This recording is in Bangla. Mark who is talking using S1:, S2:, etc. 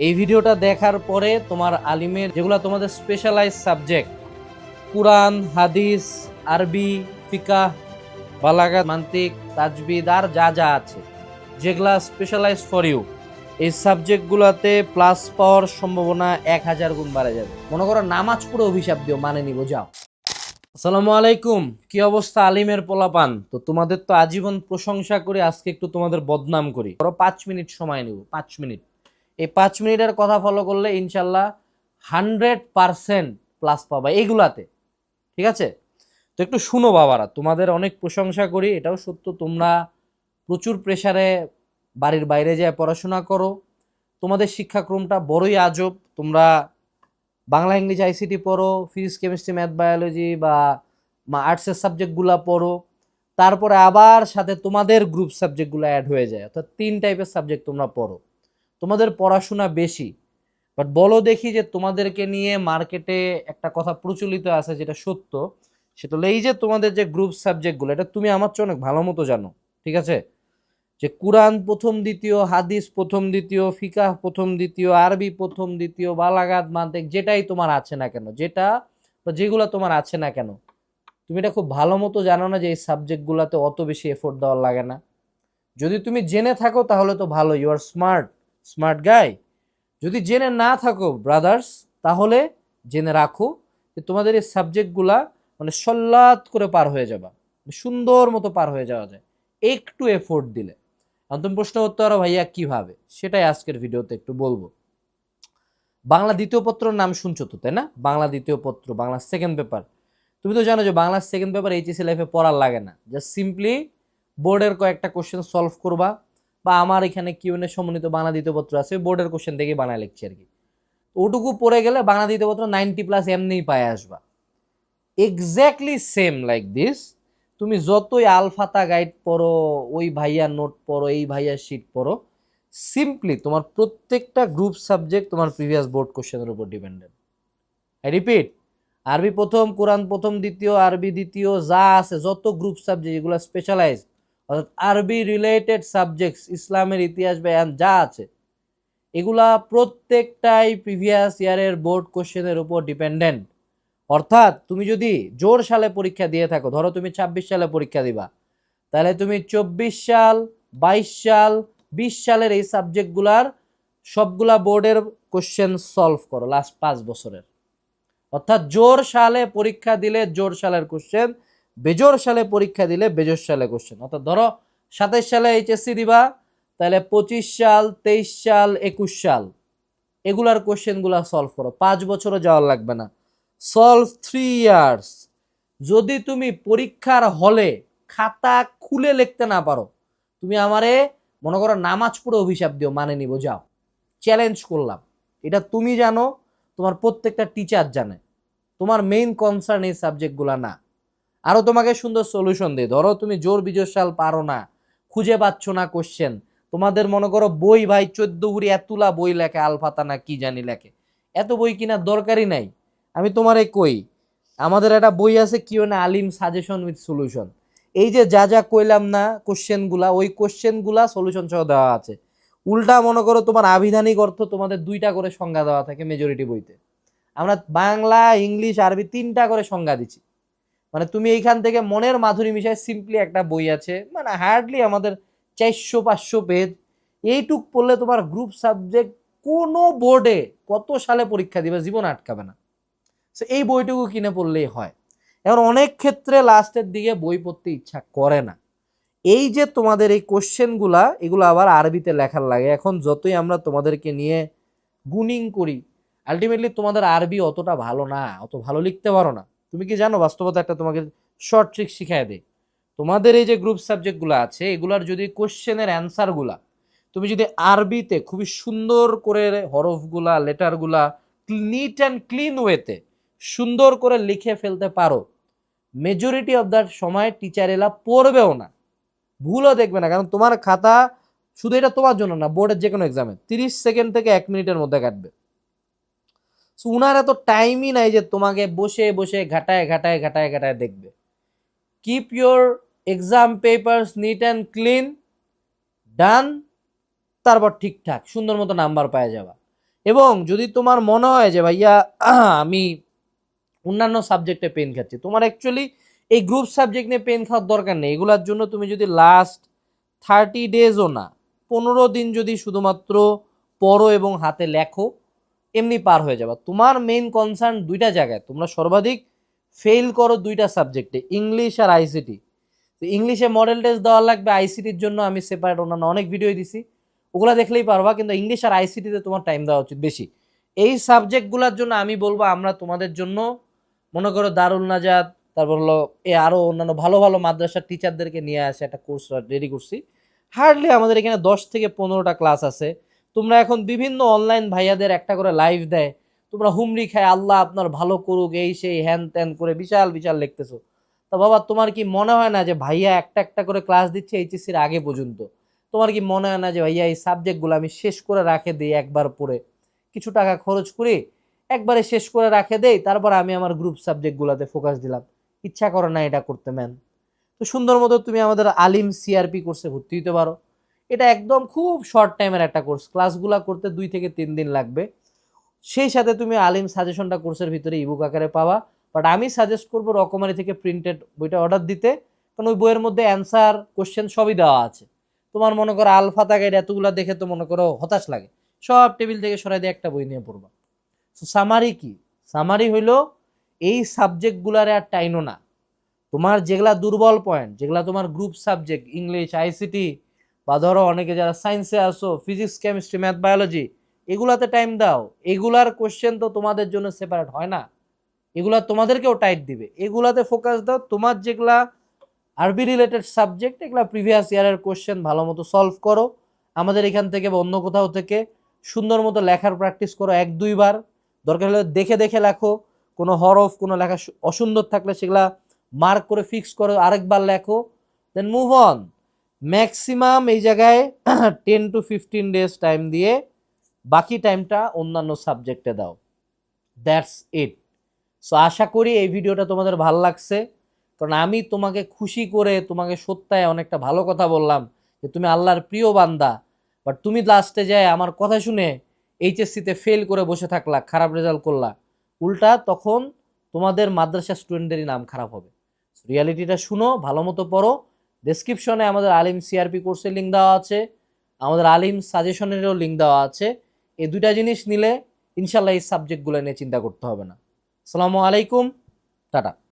S1: এই ভিডিওটা দেখার পরে তোমার আলিমের যেগুলো তোমাদের স্পেশালাইজ সাবজেক্ট কুরআন, হাদিস, আরবি, ফিকাহ, বালাগাত, মান্তিক, তাজবিদ আর যা যা আছে যেগুলা স্পেশালাইজ ফর ইউ, এই সাবজেক্টগুলোতে প্লাস পাওয়ার সম্ভাবনা 1000 গুণ বাড়ে যাবে। মনে করো নামাজ পড়ে অভিশাপ দিও, মানে নিব, যাও। আসসালামু আলাইকুম, কি অবস্থা আলিমের পোলাপান? তো তোমাদের তো আজীবন প্রশংসা করি, আজকে একটু তোমাদের বদনাম করি। ধরো 5 মিনিট সময় নিব, 5 মিনিট। এই 5 মিনিটের কথা ফলো করলে ইনশাল্লাহ 100% প্লাস পাবা এইগুলাতে, ঠিক আছে? তো একটু শুনো বাবারা, তোমাদের অনেক প্রশংসা করি, এটাও সত্য। তোমরা প্রচুর প্রেসারে বাড়ির বাইরে যায় পড়াশোনা করো, তোমাদের শিক্ষাক্রমটা বড়ই আজব। তোমরা বাংলা, ইংলিশ, আইসিটি পড়ো, ফিজিক্স, কেমিস্ট্রি, ম্যাথ, বায়োলজি বা আর্টসের সাবজেক্টগুলো পড়ো, তারপরে আবার সাথে তোমাদের গ্রুপ সাবজেক্টগুলো অ্যাড হয়ে যায়, অর্থাৎ 3 টাইপের সাবজেক্ট তোমরা পড়ো। তোমাদের পড়াশোনা বেশি, বাট বলো দেখি যে তোমাদেরকে নিয়ে মার্কেটে একটা কথা প্রচলিত আছে যেটা সত্য, সেটা হলো এই যে তোমাদের যে গ্রুপ সাবজেক্টগুলো, এটা তুমি আমার চেয়ে অনেক ভালো মতো জানো, ঠিক আছে? যে কুরআন প্রথম দ্বিতীয়, হাদিস প্রথম দ্বিতীয়, ফিকাহ প্রথম দ্বিতীয়, আরবি প্রথম দ্বিতীয়, বালাগাত, মান্তিক, যেটাই তোমার আছে না কেন, যেটা বা যেগুলো তোমার আছে না কেন, তুমি এটা খুব ভালো মতো জানো না যে এই সাবজেক্টগুলোতে অত বেশি এফোর্ট দেওয়ার লাগে না। যদি তুমি জেনে থাকো তাহলে তো ভালো, you are smart, smart guy. যদি জেনে না থাকো ব্রাদার্স, তাহলে জেনে রাখো যে তোমাদের এই সাবজেক্টগুলা মানে সল্লাত করে পার হয়ে যাবা, সুন্দর মতো পার হয়ে যাওয়া যায় একটু এফোর্ট দিলে। এখন তুমি প্রশ্ন করতে পারো ভাইয়া কিভাবে, সেটাই আজকের ভিডিওতে একটু বলবো। বাংলা দ্বিতীয় পত্রের নাম শুনছো তো, তাই না? বাংলা দ্বিতীয় পত্র, বাংলা সেকেন্ড পেপার। তুমি তো জানো যে বাংলা সেকেন্ড পেপার এইচএসসি লাইফে পড়ার লাগে না, জাস্ট সিম্পলি বোর্ডের কয়েকটা কোশ্চেন সলভ করবা, বা আমার এখানে কিউএনএ সমন্বিত বাংলা দ্বিতীয় পত্র আছে, বোর্ডের কোশ্চেন দেখে বানায় লিখছি আর কি। ওটুকু পড়ে গেলে বাংলা দ্বিতীয় পত্র 90+ এমনিই পায় আসবা। এক্স্যাক্টলি সেম লাইক দিস, তুমি যতই আলফাতা গাইড পড়ো, ওই ভাইয়া নোট পড়ো, এই ভাইয়া শিট পড়ো, সিম্পলি তোমার প্রত্যেকটা গ্রুপ সাবজেক্ট তোমার প্রিভিয়াস বোর্ড কোশ্চেনের উপর ডিপেন্ডেন্ট। আই রিপিট, আরবি প্রথম, কোরআন প্রথম দ্বিতীয়, আরবি দ্বিতীয়, যা আছে যত গ্রুপ সাবজেক্ট যেগুলো স্পেশালাইজ, অর্থাৎ আরবি রিলেটেড সাবজেক্টস, ইসলামের ইতিহাস বয়ান যা আছে, এগুলা প্রত্যেকটাই প্রিভিয়াস ইয়ারের বোর্ড কোশ্চেনের উপর ডিপেন্ডেন্ট। অর্থাৎ তুমি যদি জোর সালে পরীক্ষা দিয়ে থাকো, ধরো তুমি 26 সালে পরীক্ষা দিবা, তাহলে তুমি 24 সাল, 22 সাল, 20 সালের এই সাবজেক্টগুলার সবগুলা বোর্ডের কোশ্চেন সলভ করো লাস্ট 5 বছরের। অর্থাৎ জোর সালে পরীক্ষা দিলে জোর সালের কোশ্চেন, বেজোর সালে পরীক্ষা দিলে বেজোর সালে কোশ্চেন। অর্থাৎ ধরো 27 সালে এইচএসসি দিবা, তাহলে 25 সাল, 23 সাল, 21 সাল এগুলার কোশ্চেনগুলা সলভ করো, 5 বছরও যাওয়ার লাগবে না, সলভ 3 ইয়ার্স। যদি তুমি পরীক্ষার হলে খাতা খুলে লিখতে না পারো, তুমি আমারে মনে করো নামাজ পড়ে অভিশাপ দিও, মানে নিব, যাও। চ্যালেঞ্জ করলাম, এটা তুমি জানো, তোমার প্রত্যেকটা টিচার জানে, তোমার মেইন কনসার্ন এই সাবজেক্টগুলো না। আরো তোমাকে সুন্দর সলিউশন দেয়। ধরো তুমি জোর বিজোর সাল পারো না, খুঁজে পাচ্ছ না কোশ্চেন, তোমাদের মনে করো বই ভাই 14 গুড়ি এতুলা বই লেখে, আলফাতা না কি জানি লেখে, এত বই কেনার দরকারই নাই। আমি তোমারে কই, আমাদের একটা বই আছে কি না, আলিম সাজেশন উইথ সলিউশন। এই যে যা যা কইলাম না কোশ্চেনগুলা, ওই কোশ্চেনগুলা সলিউশন সহ দেওয়া আছে। উল্টা মনে করো তোমার আবিধানিক অর্থ তোমাদের 2টা করে সংজ্ঞা দেওয়া থাকে মেজরিটি বইতে, আমরা বাংলা, ইংলিশ, আরবি 3টা করে সংজ্ঞা দিচ্ছি। মানে তুমি এইখান থেকে মনের মাধুরী মিশায় সিম্পলি একটা বই আছে, মানে হার্ডলি আমাদের 400-500 পেজ, এইটুক পড়লে তোমার গ্রুপ সাবজেক্ট কোনো বোর্ডে কত সালে পরীক্ষা দিবে জীবন আটকাবে না। এই বইটুকু কিনে পড়লেই হয়। এখন অনেক ক্ষেত্রে লাস্টের দিকে বই পড়তে ইচ্ছা করে না, এই যে তোমাদের এই কোশ্চেনগুলা, এগুলো আবার আরবিতে লেখার লাগে। এখন যতই আমরা তোমাদেরকে নিয়ে গুনিং করি, আলটিমেটলি তোমাদের আরবি অতটা ভালো না, অত ভালো লিখতে পারো না। তুমি কি জানো, বাস্তবতা একটা তোমাকে শর্ট ট্রিক শিখাই দেয়। তোমাদের এই যে গ্রুপ সাবজেক্টগুলো আছে, এগুলার যদি কোশ্চেনের অ্যান্সারগুলা তুমি যদি আরবিতে খুবই সুন্দর করে হরফগুলা, লেটারগুলা নিট অ্যান্ড ক্লিন ওয়েতে সুন্দর করে লিখে ফেলতে পারো, মেজরিটি অফ দ্য সময় টিচার এলা পড়বেও না, ভুলও দেখবে না। কারণ তোমার খাতা শুধু এটা তোমার জন্য না, বোর্ডের যে কোনো এক্সামে 30 সেকেন্ড থেকে 1 মিনিটের মধ্যে কাটবে। উনার এত টাইমই নাই যে তোমাকে বসে বসে ঘাটায় ঘাটায় ঘাটায় ঘাটায় দেখবে। Keep your exam papers neat and clean, done, তারপর ঠিকঠাক সুন্দর মতো নাম্বার পাওয়া যাবা। এবং যদি তোমার মনে হয় যে ভাইয়া আমি অন্যান্য সাবজেক্টে পেন খাচ্ছি, তোমার অ্যাকচুয়ালি এই গ্রুপ সাবজেক্ট নিয়ে পেন খাওয়ার দরকার নেই। এগুলোর জন্য তুমি যদি লাস্ট 30 ডেজও না, 15 দিন যদি শুধুমাত্র পড়ো এবং হাতে লেখো, এমনি পার হয়ে যাবে। তোমার মেইন কনসার্ন দুইটা জায়গায়, তোমরা সর্বাধিক ফেল করো দুইটা সাবজেক্টে, ইংলিশ আর আইসিটি। তো ইংলিশে মডেল টেস্ট দেওয়া লাগবে, আইসিটির জন্য আমি সেপারেট অন্যান্য অনেক ভিডিও দিছি, ওগুলো দেখলেই পারবা। কিন্তু ইংলিশ আর আইসিটিতে তোমার টাইম দেওয়া উচিত বেশি। এই সাবজেক্টগুলোর জন্য আমি বলবো আমরা তোমাদের জন্য মনে করো দারুল নাজাত, তারপর হলো আরো অন্যান্য ভালো ভালো মাদ্রাসার টিচারদেরকে নিয়ে আসে একটা কোর্স রেডি করছি। হার্ডলি আমাদের এখানে 10 থেকে 15টা ক্লাস আছে। তোমরা এখন বিভিন্ন অনলাইন ভাইয়াদের একটা করে লাইভ দেয়, তোমরা হুমড়ি খায় আল্লাহ আপনার ভালো করুক এই সেই হ্যান ত্যান করে বিশাল বিশাল লিখতেছো। তা বাবা তোমার কি মনে হয় না যে ভাইয়া একটা একটা করে ক্লাস দিচ্ছে এইচএসসির আগে পর্যন্ত? তোমার কি মনে হয় না যে ভাইয়া এই সাবজেক্টগুলো আমি শেষ করে রাখে দিই একবার পড়ে, কিছু টাকা খরচ করে একবারে শেষ করে রাখে দেই, তারপর আমি আমার গ্রুপ সাবজেক্টগুলোতে ফোকাস দিলাম? ইচ্ছা করে না এটা করতে ম্যান? তো সুন্দর মতো তুমি আমাদের আলিম সিআরপি কোর্সে ভর্তি হতে পারো। এটা একদম খুব শর্ট টাইমের একটা কোর্স, ক্লাসগুলো করতে 2 থেকে 3 দিন লাগবে। সেই সাথে তুমি আলিম সাজেশনটা কোর্সের ভিতরে ইবুক আকারে পাবা। বাট আমি সাজেস্ট করবো রকমারি থেকে প্রিন্টেড বইটা অর্ডার দিতে, কারণ ওই বইয়ের মধ্যে অ্যান্সার কোশ্চেন সবই দেওয়া আছে। তোমার মনে করো আলফা গাইড এতগুলো দেখে তো মনে করো হতাশ লাগে, সব টেবিল থেকে সরাই দিয়ে একটা বই নিয়ে পড়বা। সামারি কি? সামারি হইলো এই সাবজেক্টগুলারে আর টাইনো না, তোমার যেগুলা দুর্বল পয়েন্ট, যেগুলা তোমার গ্রুপ সাবজেক্ট ইংলিশ আইসিটি, বা ধরো অনেকে যারা সায়েন্সে আসো ফিজিক্স কেমিস্ট্রি ম্যাথ বায়োলজি, এগুলাতে টাইম দাও। এগুলার কোশ্চেন তো তোমাদের জন্য সেপারেট হয় না, এগুলা তোমাদেরকেও টাইট দিবে, এগুলাতে ফোকাস দাও। তোমার যেগুলা আরবি রিলেটেড সাবজেক্ট, এগুলা প্রিভিয়াস ইয়ারের কোশ্চেন ভালো মতো সলভ করো আমাদের এখান থেকে বা অন্য কোথাও থেকে। সুন্দর মতো লেখার প্র্যাকটিস করো 1-2 বার, দরকার হলে দেখে দেখে লেখো। কোনো হরফ কোনো লেখা অসুন্দর থাকলে সেগুলা মার্ক করে ফিক্স করো, আরেকবার লেখো, দেন মুভ অন। ম্যাক্সিমাম এই জায়গায় 10 to 15 ডেজ টাইম দিয়ে বাকি টাইমটা অন্যান্য সাবজেক্টে দাও। That's it. সো আশা করি এই ভিডিওটা তোমাদের ভালো লাগছে, কারণ আমি তোমাকে খুশি করে তোমাকে সত্যায় অনেকটা ভালো কথা বললাম যে তুমি আল্লাহর প্রিয় বান্দা। বাট তুমি লাস্টে যায় আমার কথা শুনে এইচএসসিতে ফেল করে বসে থাকলা, খারাপ রেজাল্ট করলা, উল্টা তখন তোমাদের মাদ্রাসা স্টুডেন্টদেরই নাম খারাপ হবে। রিয়ালিটিটা শুনো, ভালো মতো পড়ো। ডেসক্রিপশনে আমাদের আলিম সিআরপি কোর্সের লিঙ্ক দেওয়া আছে, আমাদের আলিম সাজেশনেরও লিঙ্ক দেওয়া আছে। এই দুইটা জিনিস নিলে ইনশাল্লাহ এই সাবজেক্টগুলো নিয়ে চিন্তা করতে হবে না। আসসালামু আলাইকুম, টাটা।